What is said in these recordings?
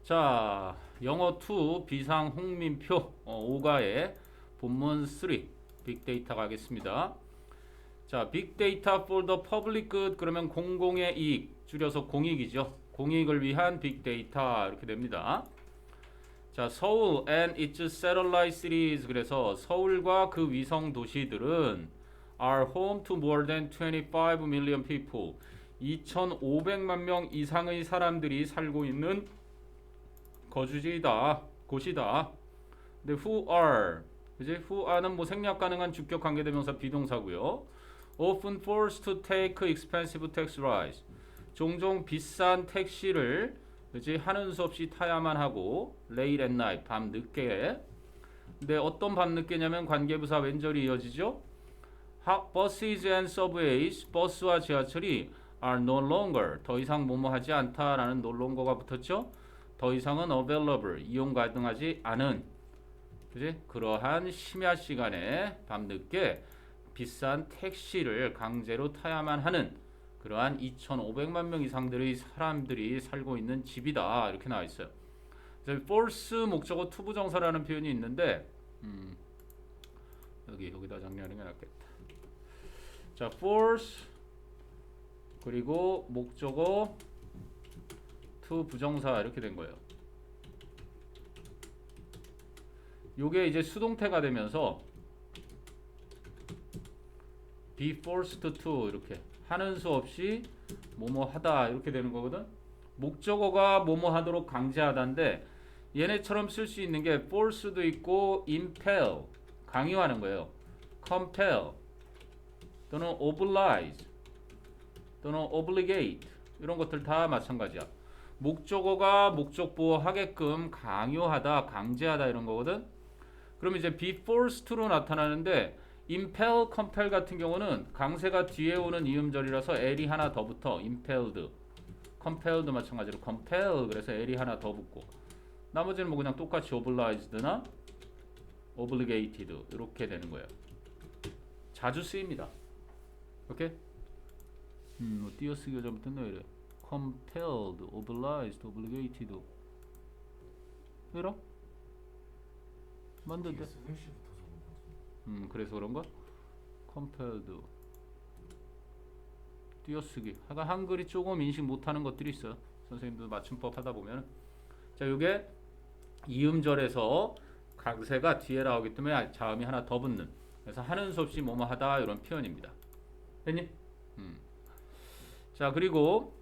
자, 영어 2 비상 홍민표 5가의 본문 3 빅데이터 가겠습니다. 자, 빅데이터 for the public good 그러면 공공의 이익 줄여서 공익이죠. 공익을 위한 빅데이터 이렇게 됩니다. 자, 서울 and its satellite cities 그래서 서울과 그 위성 도시들은 are home to more than 25 million people 2,500만 명 이상의 사람들이 살고 있는 거주지이다, 곳이다. 근데 who are 이제 who are는 뭐 생략 가능한 주격 관계대명사 비동사고요. often forced to take expensive taxi rides. 종종 비싼 택시를 이제 하는 수 없이 타야만 하고 late at night 밤 늦게. 근데 어떤 밤 늦게냐면 관계부사 왼절이 이어지죠. buses and subways 버스와 지하철이 are no longer 더 이상 뭐뭐 하지 않다라는 no longer가 붙었죠. 더 이상은 available 이용 가능하지 않은 그지? 그러한 심야 시간에 밤늦게 비싼 택시를 강제로 타야만 하는 그러한 2,500만 명 이상들의 사람들이 살고 있는 집이다 이렇게 나와 있어요. force 목적어 투부정사라는 표현이 있는데 여기다 정리하는 게 낫겠다. 자, force 그리고 목적어 투 부정사 이렇게 된 거예요. 요게 이제 수동태가 되면서 be forced to 이렇게 하는 수 없이 뭐뭐 하다 이렇게 되는 거거든. 목적어가 뭐뭐 하도록 강제하다인데 얘네처럼 쓸 수 있는 게 force도 있고 impel 강요하는 거예요. compel 또는 oblige 또는 obligate 이런 것들 다 마찬가지야. 목적어가 목적보호 하게끔 강요하다, 강제하다 이런 거거든. 그럼 이제 be forced to로 나타나는데 impel, compel 같은 경우는 강세가 뒤에 오는 이음절이라서 l이 하나 더 붙어. impelled, compelled 마찬가지로 compel 그래서 l이 하나 더 붙고 나머지는 뭐 그냥 똑같이 obliged나 obligated 이렇게 되는 거예요. 자주 쓰입니다. 오케이? 뭐 띄어쓰기가 좀 뜬다 이래. compelled, obliged, obligated 이런? 맞는데? 그래서 그런가? compelled 띄어쓰기 하여간 한글이 조금 인식 못하는 것들이 있어. 선생님도 맞춤법 하다 보면 자, 요게 이음절에서 강세가 뒤에 나오기 때문에 자음이 하나 더 붙는 그래서 하는 수 없이 뭐뭐 하다 이런 표현입니다. 됐니? 자, 그리고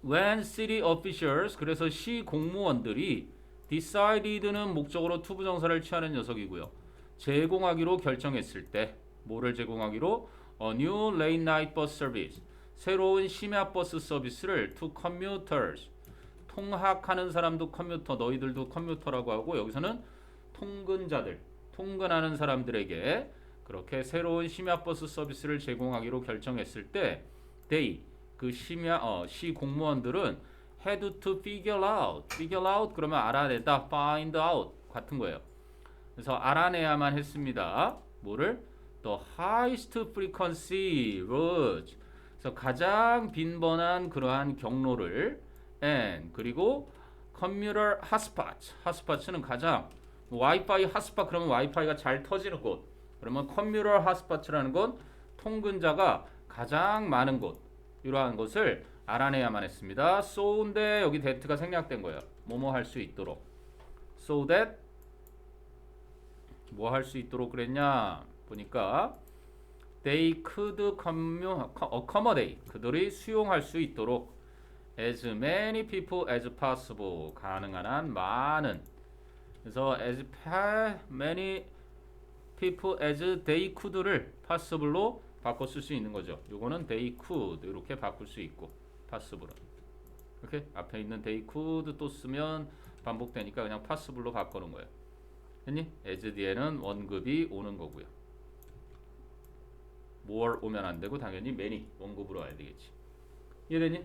when city officials 그래서 시 공무원들이 decided는 목적으로 투부정사를 취하는 녀석이고요. 제공하기로 결정했을 때 뭐를 제공하기로 a new late night bus service 새로운 심야 버스 서비스를 to commuters 통학하는 사람도 커뮤터 너희들도 커뮤터라고 하고 여기서는 통근자들 통근하는 사람들에게 그렇게 새로운 심야 버스 서비스를 제공하기로 결정했을 때 they 그 시 공무원들은 had to figure out 그러면 알아내다 find out 같은 거예요. 그래서 알아내야만 했습니다. 뭐를? the highest frequency routes 그래서 가장 빈번한 그러한 경로를 and 그리고 commuter hotspots는 가장 와이파이 핫스팟 그러면 와이파이가 잘 터지는 곳 그러면 commuter hotspots라는 건 통근자가 가장 많은 곳 이러한 것을 알아내야만 했습니다. so인데 여기 that가 생략된 거예요. 뭐뭐 할 수 있도록 so that 뭐 할 수 있도록 그랬냐 보니까 they could accommodate 그들이 수용할 수 있도록 as many people as possible 가능한 한 많은 그래서 as many people as they could를 possible로 바꿔 쓸 수 있는 거죠. 요거는 they could 이렇게 바꿀 수 있고 possible은 이렇게 앞에 있는 they could 또 쓰면 반복되니까 그냥 possible로 바꾸는 거예요. 했니? as 뒤에는 원급이 오는 거고요. more 오면 안 되고 당연히 many 원급으로 와야 되겠지. 이해되니?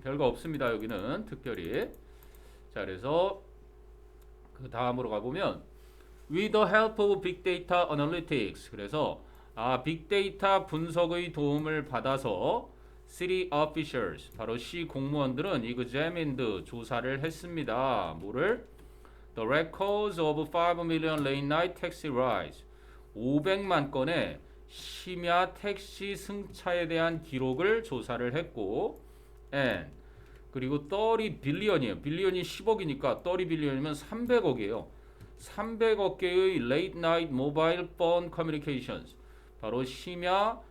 별거 없습니다. 여기는 특별히. 자, 그래서 그 다음으로 가보면 with the help of big data analytics 그래서 빅데이터 분석의 도움을 받아서 city officials 바로 시 공무원들은 examined 조사를 했습니다. 뭐를? The records of 5 million late night taxi rides 500만 건의 심야 택시 승차에 대한 기록을 조사를 했고 and 그리고 30 빌리언이에요. 빌리언이 10억이니까 30 빌리언이면 300억이에요. 300억 개의 late night mobile phone communications 바로 심야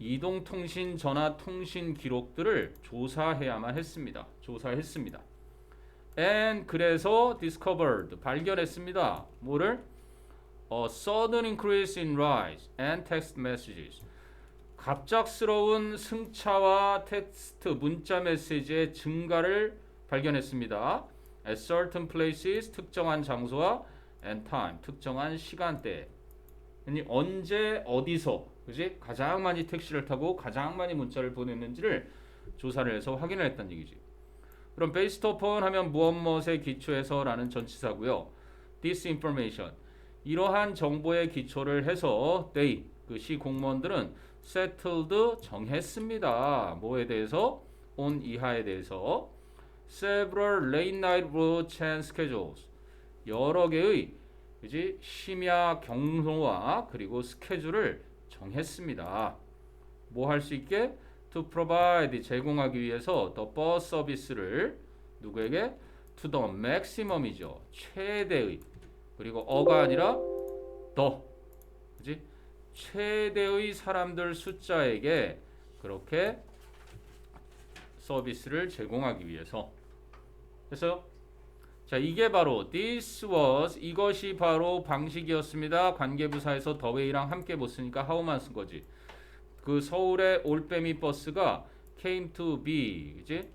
이동통신 전화 통신 기록들을 조사해야만 했습니다. 조사했습니다. and 그래서 discovered 발견했습니다. 뭐를? A sudden increase in rise and text messages 갑작스러운 승차와 텍스트 문자 메시지의 증가를 발견했습니다. At certain places 특정한 장소와 and time 특정한 시간대 아니 언제 어디서 그지 가장 많이 택시를 타고 가장 많이 문자를 보냈는지를 조사를 해서 확인을 했다는 얘기지. 그럼 based upon 하면 무엇무엇에 기초해서라는 전치사고요. This information 이러한 정보에 기초를 해서 they 그 시 공무원들은 settled 정했습니다. 뭐에 대해서? on 이하에 대해서 several late night routes and schedules 여러 개의 그지 심야 경로와 그리고 스케줄을 정했습니다. 뭐 할 수 있게? To provide 제공하기 위해서 the bus service를 누구에게? To the maximum이죠. 최대의 그리고 어가 아니라 더 그지 최대의 사람들 숫자에게 그렇게 서비스를 제공하기 위해서 그래서 자 이게 바로 this was 이것이 바로 방식이었습니다. 관계부사에서 the way랑 함께 못 쓰니까 how만 쓴 거지. 그 서울의 올빼미 버스가 came to be 그지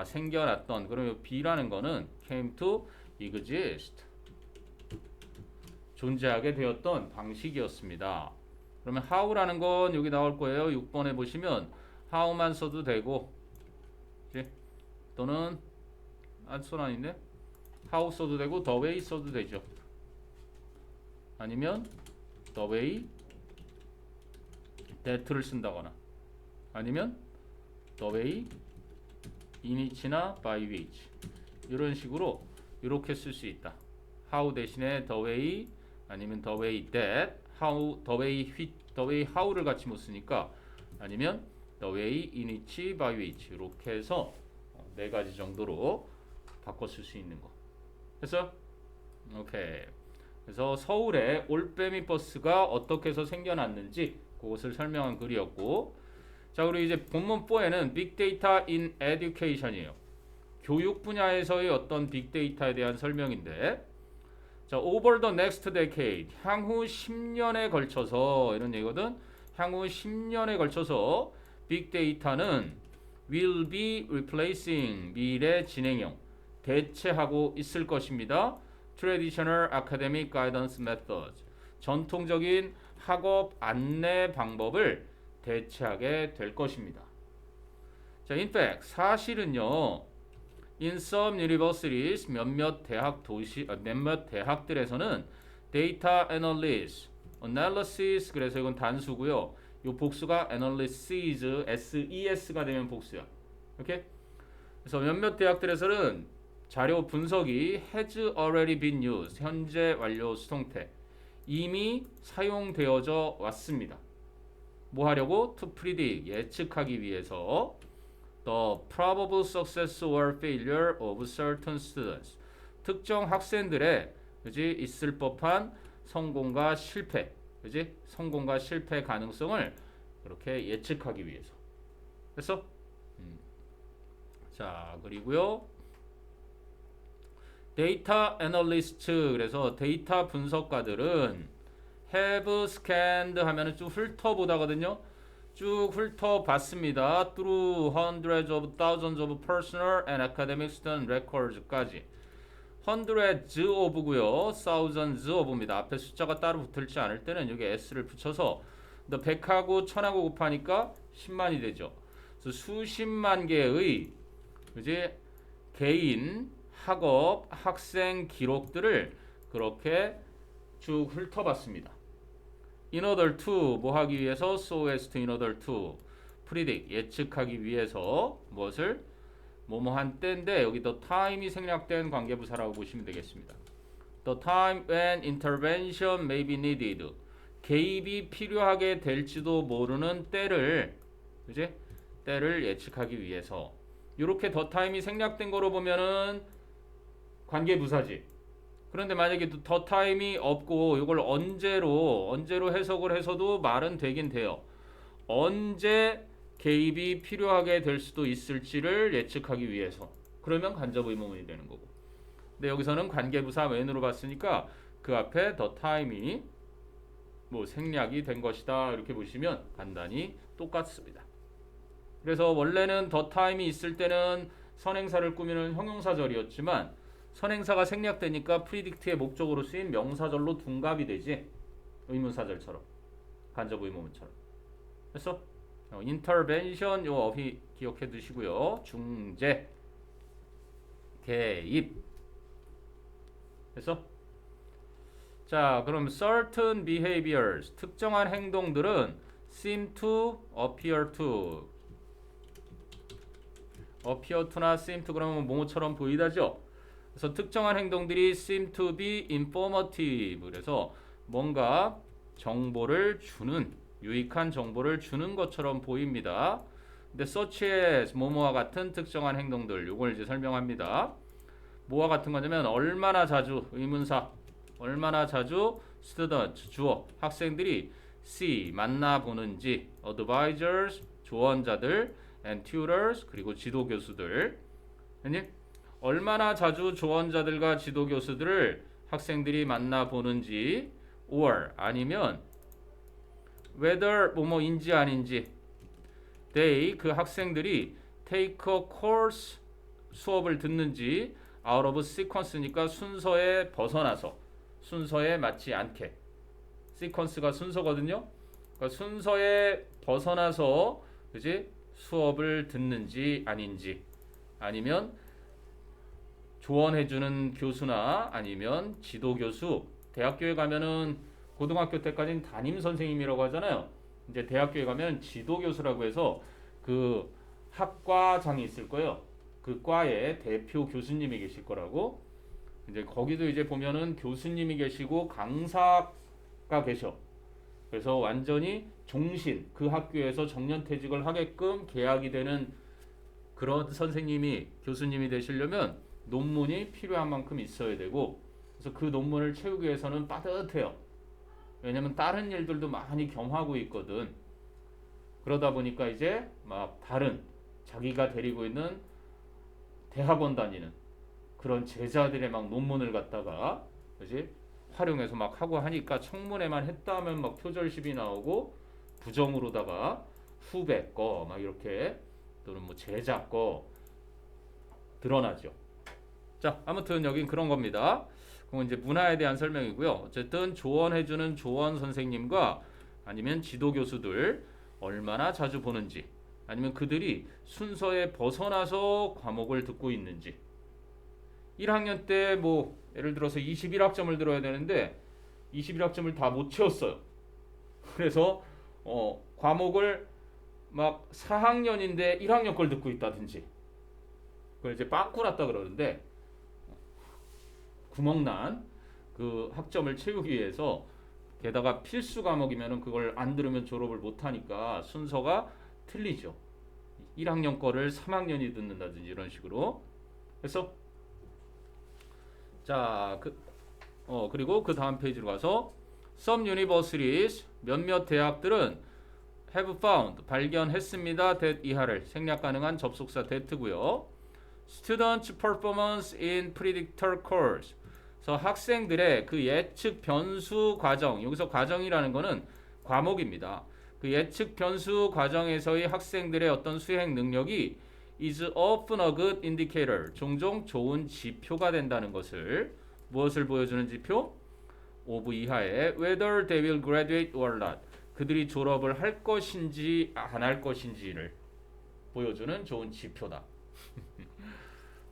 생겨났던 그러면 be라는 거는 came to exist 존재하게 되었던 방식이었습니다. 그러면 how라는 건 여기 나올 거예요. 6번에 보시면 how만 써도 되고 그치? 또는 손 아닌데 how 써도 되고 the way 써도 되죠. 아니면 the way that를 쓴다거나 아니면 the way in which나 by which 이런 식으로 이렇게 쓸 수 있다. how 대신에 the way 아니면 the way that how the way how를 같이 못 쓰니까 아니면 the way in which by which 이렇게 해서 네 가지 정도로 바꿔 쓸 수 있는 거. 그래서 오케이. 그래서 서울에 올빼미 버스가 어떻게 해서 생겨났는지 그것을 설명한 글이었고 자 그리고 이제 본문 4에는 빅데이터 in education이에요. 교육 분야에서의 어떤 빅데이터에 대한 설명인데 자 over the next decade 향후 10년에 걸쳐서 이런 얘기거든. 향후 10년에 걸쳐서 빅데이터는 will be replacing 미래 진행형 대체하고 있을 것입니다. traditional academic guidance methods 전통적인 학업 안내 방법을 대체하게 될 것입니다. 자, in fact 사실은요. in some universities 몇몇 대학들에서는 data analysis 그래서 이건 단수고요. 이 복수가 analysis SES가 되면 복수야. 오케이? 그래서 몇몇 대학들에서는 자료 분석이 has already been used 현재 완료 수동태 이미 사용되어져 왔습니다. 뭐 하려고? To predict 예측하기 위해서 the probable success or failure of certain students 특정 학생들의 그지 있을 법한 성공과 실패 그지 성공과 실패 가능성을 그렇게 예측하기 위해서 그래서 자 그리고요 데이터 애널리스트 그래서 데이터 분석가들은 have scanned 하면은 쭉 훑어보다거든요. 쭉 훑어봤습니다. through hundreds of thousands of personal and academic student records까지. hundreds of고요. thousands of입니다. 앞에 숫자가 따로 붙을지 않을 때는 여기 s를 붙여서 100하고 1000하고 곱하니까 10만이 되죠. 그래서 수십만 개의 이제 개인 학업 학생 기록들을 그렇게 쭉 훑어봤습니다. In order to 뭐 하기 위해서 so as to in order to predict 예측하기 위해서 무엇을 뭐뭐한 때인데 여기 the time이 생략된 관계부사라고 보시면 되겠습니다. The time when intervention may be needed. 개입이 필요하게 될지도 모르는 때를, 그지? 때를 예측하기 위해서. 이렇게 the time이 생략된 거로 보면은 관계부사지. 그런데 만약에 the time이 없고 이걸 언제로 해석을 해서도 말은 되긴 돼요. 언제 개입이 필요하게 될 수도 있을지를 예측하기 위해서. 그러면 간접 의문문이 되는 거고. 근데 여기서는 관계부사 when으로 봤으니까 그 앞에 the time이 뭐 생략이 된 것이다 이렇게 보시면 간단히 똑같습니다. 그래서 원래는 the time이 있을 때는 선행사를 꾸미는 형용사절이었지만 선행사가 생략되니까 predict의 목적으로 쓰인 명사절로 둔갑이 되지. 의문사절처럼 간접 의문문처럼. 그래서 intervention 요 어휘 기억해 두시고요. 중재, 개입. 그래서 자, 그럼 certain behaviors 특정한 행동들은 seem to, appear to나 seem to 그러면 뭐뭐처럼 보이다죠. 그래서 특정한 행동들이 seem to be informative. 그래서 뭔가 정보를 주는 유익한 정보를 주는 것처럼 보입니다. 근데 such as 뭐뭐와 같은 특정한 행동들 요걸 이제 설명합니다. 뭐와 같은 거냐면 얼마나 자주 의문사 얼마나 자주 student 주어 학생들이 see 만나보는지 advisors 조언자들 and tutors 그리고 지도 교수들 아니 얼마나 자주 조언자들과 지도 교수들을 학생들이 만나보는지 or 아니면 whether 뭐뭐인지 아닌지 they 그 학생들이 take a course 수업을 듣는지 out of sequence니까 순서에 벗어나서 순서에 맞지 않게 시퀀스가 순서거든요. 그러니까 순서에 벗어나서 그지 수업을 듣는지 아닌지 아니면 조언해주는 교수나 아니면 지도 교수 대학교에 가면은 고등학교 때까지는 담임 선생님이라고 하잖아요. 이제 대학교에 가면 지도 교수라고 해서 그 학과장이 있을 거예요. 그 과의 대표 교수님이 계실 거라고. 이제 거기도 이제 보면은 교수님이 계시고 강사가 계셔. 그래서 완전히 종신 그 학교에서 정년퇴직을 하게끔 계약이 되는 그런 선생님이 교수님이 되시려면 논문이 필요한 만큼 있어야 되고 그래서 그 논문을 채우기 위해서는 빠듯해요. 왜냐면 다른 일들도 많이 겸하고 있거든. 그러다 보니까 이제 막 다른 자기가 데리고 있는 대학원 다니는 그런 제자들의 막 논문을 갖다가 그지 활용해서 막 하고 하니까 청문회만 했다 하면 막 표절십이 나오고 부정으로다가 후배 거 막 이렇게 또는 뭐 제자 거 드러나죠. 자, 아무튼 여긴 그런 겁니다. 그건 이제 문화에 대한 설명이고요. 어쨌든 조언해주는 조언 선생님과 아니면 지도 교수들 얼마나 자주 보는지 아니면 그들이 순서에 벗어나서 과목을 듣고 있는지 1학년 때 뭐 예를 들어서 21학점을 들어야 되는데 21학점을 다 못 채웠어요. 그래서 과목을 막 4학년인데 1학년 걸 듣고 있다든지 그걸 이제 빵꾸 났다 그러는데 구멍난 그 학점을 채우기 위해서 게다가 필수 과목이면은 그걸 안 들으면 졸업을 못 하니까 순서가 틀리죠. 1학년 거를 3학년이 듣는다든지 이런 식으로. 그래서 자, 그리고 그 다음 페이지로 가서 Some universities 몇몇 대학들은 have found 발견했습니다. that 이하를 생략 가능한 접속사 that고요. Students' performance in predictor course. 그래서 학생들의 그 예측 변수 과정 여기서 과정이라는 거는 과목입니다. 그 예측 변수 과정에서의 학생들의 어떤 수행 능력이 is often a good indicator. 종종 좋은 지표가 된다는 것을 무엇을 보여주는 지표? of 이하에 whether they will graduate or not. 그들이 졸업을 할 것인지 안 할 것인지를 보여주는 좋은 지표다.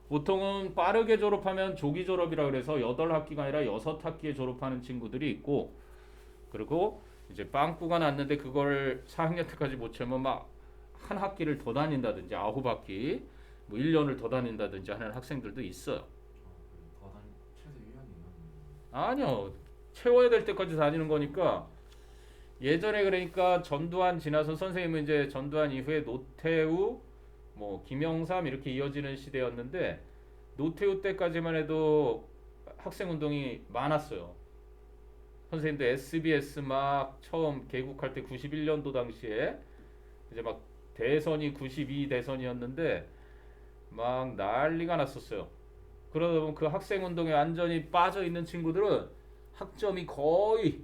보통은 빠르게 졸업하면 조기 졸업이라 그래서 8학기가 아니라 6학기에 졸업하는 친구들이 있고 그리고 이제 빵꾸가 났는데 그걸 4학년 때까지 못 채우면 막 한 학기를 더 다닌다든지 9학기 뭐 1년을 더 다닌다든지 하는 학생들도 있어요. 최소 1년이면 아니요. 채워야 될 때까지 다니는 거니까 예전에 그러니까 전두환 지나서 선생님은 이제 전두환 이후에 노태우 뭐 김영삼 이렇게 이어지는 시대였는데 노태우 때까지만 해도 학생 운동이 많았어요. 선생님도 SBS 막 처음 개국할 때 91년도 당시에 이제 막 대선이 92 대선이었는데 막 난리가 났었어요. 그러다 보면 그 학생 운동에 완전히 빠져 있는 친구들은 학점이 거의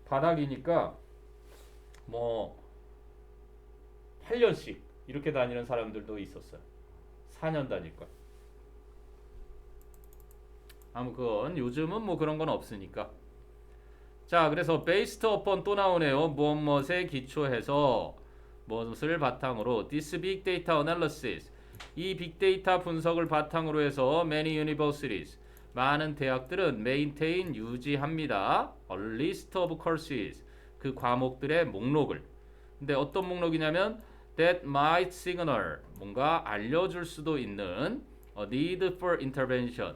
바닥이니까 뭐 8년씩 이렇게 다니는 사람들도 있었어요. 4년 다닐 걸. 아무 그건 요즘은 뭐 그런 건 없으니까. 자, 그래서 based upon 또 나오네요. 무엇에 기초해서 무엇을 바탕으로 this big data analysis 이 빅데이터 분석을 바탕으로 해서 many universities 많은 대학들은 maintain 유지합니다. a list of courses 그 과목들의 목록을. 근데 어떤 목록이냐면 that might signal 뭔가 알려줄 수도 있는 a need for intervention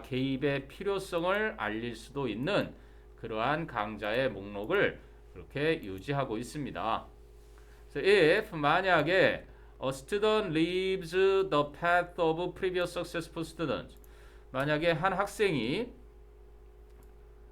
개입의 필요성을 알릴 수도 있는 그러한 강좌의 목록을 그렇게 유지하고 있습니다. So if 만약에 a student leaves the path of previous successful students 만약에 한 학생이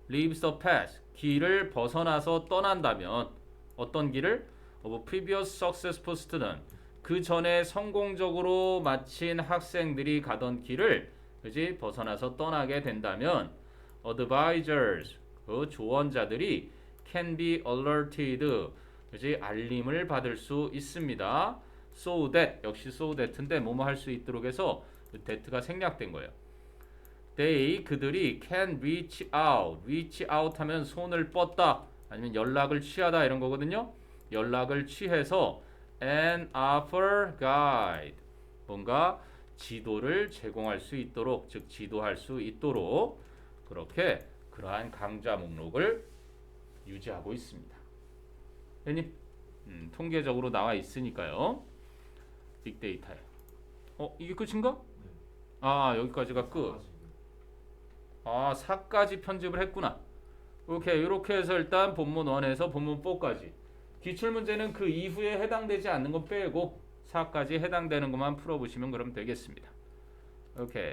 leaves the path 길을 벗어나서 떠난다면 어떤 길을 of previous successful student 그 전에 성공적으로 마친 학생들이 가던 길을 그지 벗어나서 떠나게 된다면 advisors 그 조언자들이 can be alerted 그지 알림을 받을 수 있습니다. so that 역시 so that인데 뭐뭐 할 수 있도록 해서 그 that가 생략된 거예요. they 그들이 can reach out 하면 손을 뻗다 아니면 연락을 취하다 이런 거거든요. 연락을 취해서 and offer guide 뭔가 지도를 제공할 수 있도록 즉 지도할 수 있도록 그렇게 그러한 강좌 목록을 유지하고 있습니다. 왜니? 통계적으로 나와 있으니까요. 빅데이터에. 이게 끝인가? 네. 여기까지가 끝. 4까지 편집을 했구나. 오케이. 이렇게 해서 일단 본문 1에서 본문 4까지. 기출문제는 그 이후에 해당되지 않는 거 빼고 4까지 해당되는 것만 풀어보시면 그럼 되겠습니다. 오케이.